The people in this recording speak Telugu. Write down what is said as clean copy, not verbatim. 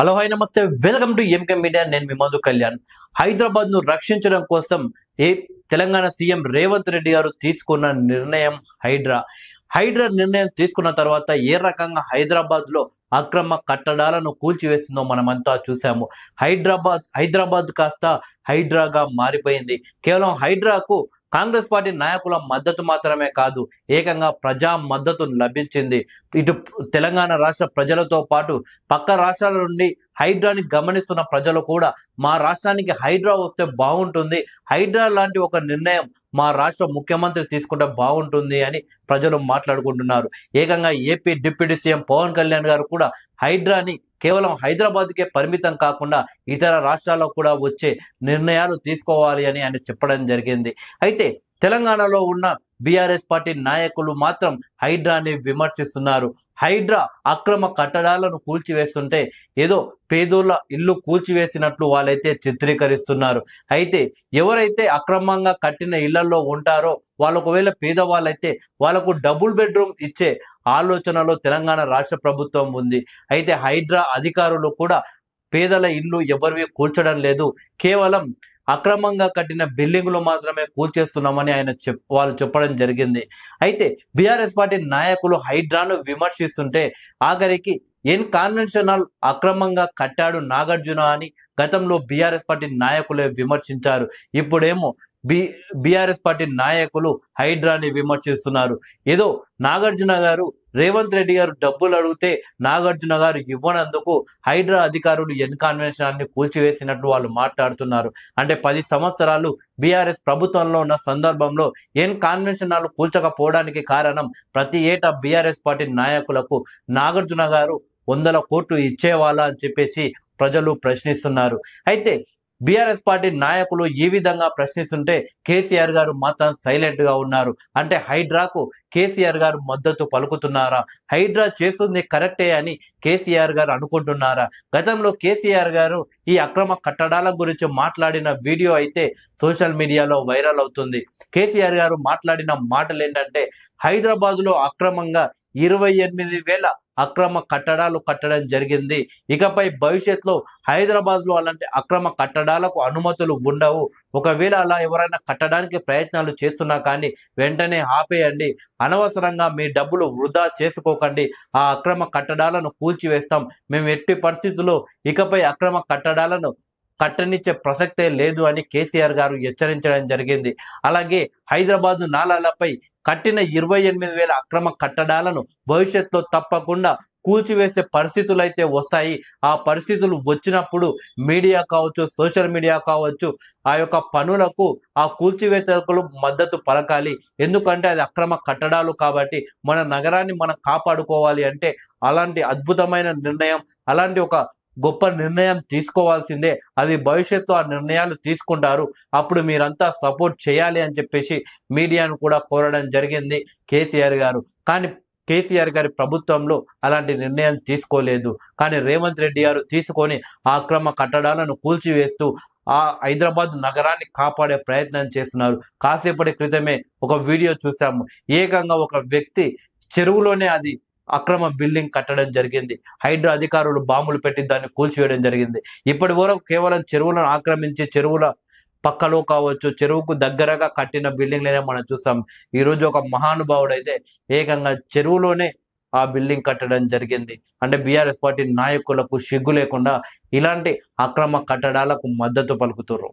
హలో హాయ్ నమస్తే వెల్కమ్ టు ఎంకే మీడియా. నేను మీ మధు కళ్యాణ్. హైదరాబాద్ ను రక్షించడం కోసం ఏ తెలంగాణ సీఎం రేవంత్ రెడ్డి గారు తీసుకున్న నిర్ణయం హైడ్రా నిర్ణయం తీసుకున్న తర్వాత ఏ రకంగా హైదరాబాద్ లో అక్రమ కట్టడాలను కూల్చివేస్తుందో మనమంతా చూసాము. హైదరాబాద్ కాస్త హైడ్రాగా మారిపోయింది. కేవలం హైడ్రాకు కాంగ్రెస్ పార్టీ నాయకుల మద్దతు మాత్రమే కాదు, ఏకంగా ప్రజా మద్దతు లభించింది. ఇటు తెలంగాణ రాష్ట్ర ప్రజలతో పాటు పక్క రాష్ట్రాల నుండి హైడ్రాని గమనిస్తున్న ప్రజలు కూడా మా రాష్ట్రానికి హైడ్రా వస్తే బాగుంటుంది, హైడ్రా లాంటి ఒక నిర్ణయం మా రాష్ట్ర ముఖ్యమంత్రి తీసుకుంటే బాగుంటుంది అని ప్రజలు మాట్లాడుకుంటున్నారు. ఏకంగా AP deputy CM Pawan Kalyan గారు కూడా హైడ్రాని కేవలం హైదరాబాద్కే పరిమితం కాకుండా ఇతర రాష్ట్రాల్లో కూడా వచ్చే నిర్ణయాలు తీసుకోవాలి అని ఆయన చెప్పడం జరిగింది. అయితే తెలంగాణలో ఉన్న బీఆర్ఎస్ పార్టీ నాయకులు మాత్రం హైడ్రాని విమర్శిస్తున్నారు. హైడ్రా అక్రమ కట్టడాలను కూల్చివేస్తుంటే ఏదో పేదోళ్ళ ఇల్లు కూల్చివేసినట్లు వాళ్ళైతే చిత్రీకరిస్తున్నారు. అయితే ఎవరైతే అక్రమంగా కట్టిన ఇళ్లలో ఉంటారో వాళ్ళు ఒకవేళ పేదవాళ్ళైతే వాళ్ళకు డబుల్ బెడ్రూమ్ ఇచ్చే ఆలోచనలో తెలంగాణ రాష్ట్ర ప్రభుత్వం ఉంది. అయితే హైడ్రా అధికారులు కూడా పేదల ఇల్లు ఎవరివి కూల్చడం లేదు, కేవలం అక్రమంగా కట్టిన బిల్డింగులు మాత్రమే కూల్చేస్తున్నామని వాళ్ళు చెప్పడం జరిగింది. అయితే బీఆర్ఎస్ పార్టీ నాయకులు హైడ్రాను విమర్శిస్తుంటే ఆఖరికి కన్వెన్షన్ హాల్ అక్రమంగా కట్టాడు నాగార్జున అని గతంలో బీఆర్ఎస్ పార్టీ నాయకులే విమర్శించారు. ఇప్పుడేమో బీఆర్ఎస్ పార్టీ నాయకులు హైడ్రాని విమర్శిస్తున్నారు. ఏదో నాగార్జున గారు రేవంత్ రెడ్డి గారు డబ్బులు అడిగితే నాగార్జున గారు ఇవ్వనందుకు హైడ్రా అధికారులు కన్వెన్షన్ కూల్చివేసినట్లు వాళ్ళు మాట్లాడుతున్నారు. అంటే 10 సంవత్సరాలు బీఆర్ఎస్ ప్రభుత్వంలో ఉన్న సందర్భంలో కన్వెన్షన్ కూల్చకపోవడానికి కారణం ప్రతి ఏటా బీఆర్ఎస్ పార్టీ నాయకులకు నాగార్జున గారు 100 కోట్లు ఇచ్చేవాళ్ళ అని చెప్పేసి ప్రజలు ప్రశ్నిస్తున్నారు. అయితే బీఆర్ఎస్ పార్టీ నాయకులు ఈ విధంగా ప్రశ్నిస్తుంటే కేసీఆర్ గారు మాత్రం సైలెంట్ గా ఉన్నారు. అంటే హైడ్రాకు కేసీఆర్ గారు మద్దతు పలుకుతున్నారా, హైడ్రా చేస్తుంది కరెక్టే అని కేసీఆర్ గారు అనుకుంటున్నారా? గతంలో కేసీఆర్ గారు ఈ అక్రమ కట్టడాల గురించి మాట్లాడిన వీడియో అయితే సోషల్ మీడియాలో వైరల్ అవుతుంది. కేసీఆర్ గారు మాట్లాడిన మాటలు ఏంటంటే, హైదరాబాద్ లో అక్రమంగా 28,000 అక్రమ కట్టడాలు కట్టడం జరిగింది. ఇకపై భవిష్యత్తులో హైదరాబాద్ లో అలాంటి అక్రమ కట్టడాలకు అనుమతులు ఉండవు. ఒకవేళ అలా ఎవరైనా కట్టడానికి ప్రయత్నాలు చేస్తున్నా కానీ వెంటనే ఆపేయండి, అనవసరంగా మీ డబ్బులు వృధా చేసుకోకండి, ఆ అక్రమ కట్టడాలను కూల్చివేస్తాం, మేము ఎట్టి పరిస్థితుల్లో ఇకపై అక్రమ కట్టడాలను కట్టనిచ్చే ప్రసక్తే లేదు అని కేసీఆర్ గారు హెచ్చరించడం జరిగింది. అలాగే హైదరాబాద్ నాలాలపై కట్టిన 28,000 అక్రమ కట్టడాలను భవిష్యత్తులో తప్పకుండా కూల్చివేసే పరిస్థితులు అయితే వస్తాయి. ఆ పరిస్థితులు వచ్చినప్పుడు మీడియా కావచ్చు, సోషల్ మీడియా కావచ్చు, ఆ యొక్క పనులకు ఆ కూల్చివేతకులు మద్దతు పలకాలి. ఎందుకంటే అది అక్రమ కట్టడాలు కాబట్టి మన నగరాన్ని మనం కాపాడుకోవాలి అంటే అలాంటి అద్భుతమైన నిర్ణయం, అలాంటి ఒక గొప్ప నిర్ణయం తీసుకోవాల్సిందే. అది భవిష్యత్తు ఆ నిర్ణయాలు తీసుకుంటారు, అప్పుడు మీరంతా సపోర్ట్ చేయాలి అని చెప్పేసి మీడియాను కూడా కోరడం జరిగింది కేసీఆర్ గారు. కానీ కేసీఆర్ గారి ప్రభుత్వంలో అలాంటి నిర్ణయం తీసుకోలేదు. కానీ రేవంత్ రెడ్డి గారు తీసుకొని ఆ అక్రమ కట్టడాలను కూల్చివేస్తూ ఆ హైదరాబాద్ నగరాన్ని కాపాడే ప్రయత్నం చేస్తున్నారు. కాసేపటి క్రితమే ఒక వీడియో చూసాము. ఏకంగా ఒక వ్యక్తి చెరువులోనే అది అక్రమ బిల్డింగ్ కట్టడం జరిగింది. హైడ్రా అధికారులు బాంబులు పెట్టి దాన్ని కూల్చివేయడం జరిగింది. ఇప్పటి వరకు కేవలం చెరువులను ఆక్రమించి చెరువుల పక్కలో కావచ్చు, చెరువుకు దగ్గరగా కట్టిన బిల్డింగ్లనే మనం చూసాం. ఈ రోజు ఒక మహానుభావుడు అయితే ఏకంగా చెరువులోనే ఆ బిల్డింగ్ కట్టడం జరిగింది. అంటే బీఆర్ఎస్ పార్టీ నాయకులకు సిగ్గు లేకుండా ఇలాంటి అక్రమ కట్టడాలకు మద్దతు పలుకుతున్నారు.